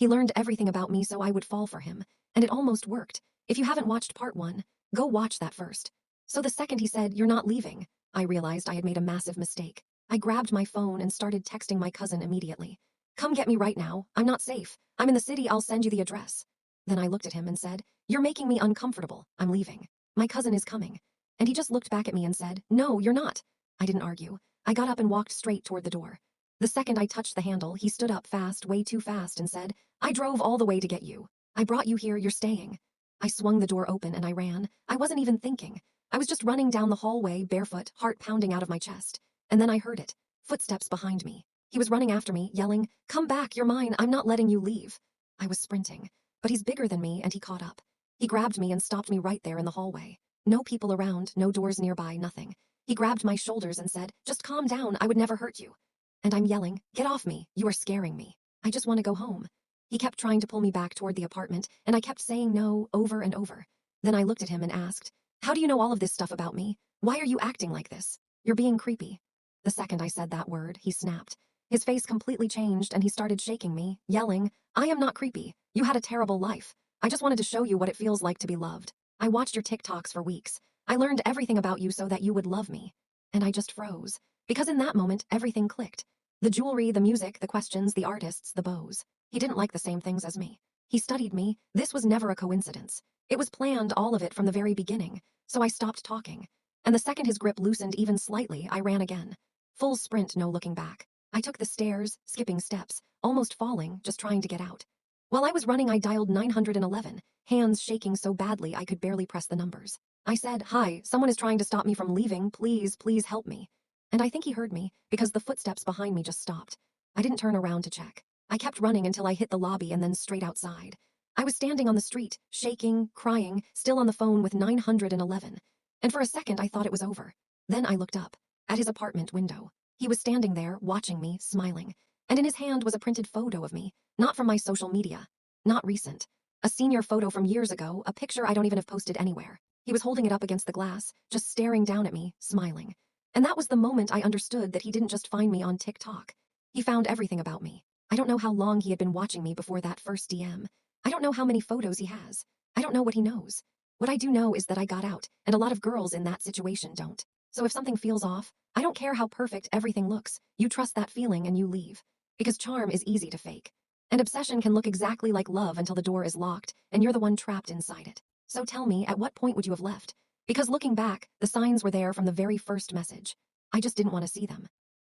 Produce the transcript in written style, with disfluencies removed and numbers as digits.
He learned everything about me so I would fall for him. And it almost worked. If you haven't watched part 1, go watch that first. So the second he said, "You're not leaving," I realized I had made a massive mistake. I grabbed my phone and started texting my cousin immediately. "Come get me right now. I'm not safe. I'm in the city. I'll send you the address." Then I looked at him and said, "You're making me uncomfortable. I'm leaving. My cousin is coming." And he just looked back at me and said, "No, you're not." I didn't argue. I got up and walked straight toward the door. The second I touched the handle, he stood up fast, way too fast, and said, "I drove all the way to get you. I brought you here. You're staying." I swung the door open and I ran. I wasn't even thinking. I was just running down the hallway, barefoot, heart pounding out of my chest. And then I heard it. Footsteps behind me. He was running after me, yelling, "Come back, you're mine. I'm not letting you leave." I was sprinting. But he's bigger than me, and he caught up. He grabbed me and stopped me right there in the hallway. No people around, no doors nearby, nothing. He grabbed my shoulders and said, "Just calm down. I would never hurt you." And I'm yelling, "Get off me. You are scaring me. I just want to go home." He kept trying to pull me back toward the apartment, and I kept saying no over and over. Then I looked at him and asked, "How do you know all of this stuff about me? Why are you acting like this? You're being creepy." The second I said that word, he snapped. His face completely changed and he started shaking me, yelling, "I am not creepy. You had a terrible life. I just wanted to show you what it feels like to be loved. I watched your TikToks for weeks. I learned everything about you so that you would love me." And I just froze. Because in that moment, everything clicked. The jewelry, the music, the questions, the artists, the bows. He didn't like the same things as me. He studied me. This was never a coincidence. It was planned, all of it, from the very beginning. So I stopped talking. And the second his grip loosened even slightly, I ran again. Full sprint, no looking back. I took the stairs, skipping steps, almost falling, just trying to get out. While I was running, I dialed 911, hands shaking so badly I could barely press the numbers. I said, "Hi, someone is trying to stop me from leaving. Please, please help me." And I think he heard me, because the footsteps behind me just stopped. I didn't turn around to check. I kept running until I hit the lobby and then straight outside. I was standing on the street, shaking, crying, still on the phone with 911. And for a second I thought it was over. Then I looked up, at his apartment window. He was standing there, watching me, smiling. And in his hand was a printed photo of me, not from my social media. Not recent. A senior photo from years ago, a picture I don't even have posted anywhere. He was holding it up against the glass, just staring down at me, smiling. And that was the moment I understood that he didn't just find me on TikTok. He found everything about me. I don't know how long he had been watching me before that first DM. I don't know how many photos he has. I don't know what he knows. What I do know is that I got out, and a lot of girls in that situation don't. So if something feels off, I don't care how perfect everything looks, you trust that feeling and you leave. Because charm is easy to fake. And obsession can look exactly like love until the door is locked, and you're the one trapped inside it. So tell me, at what point would you have left? Because looking back, the signs were there from the very first message. I just didn't want to see them.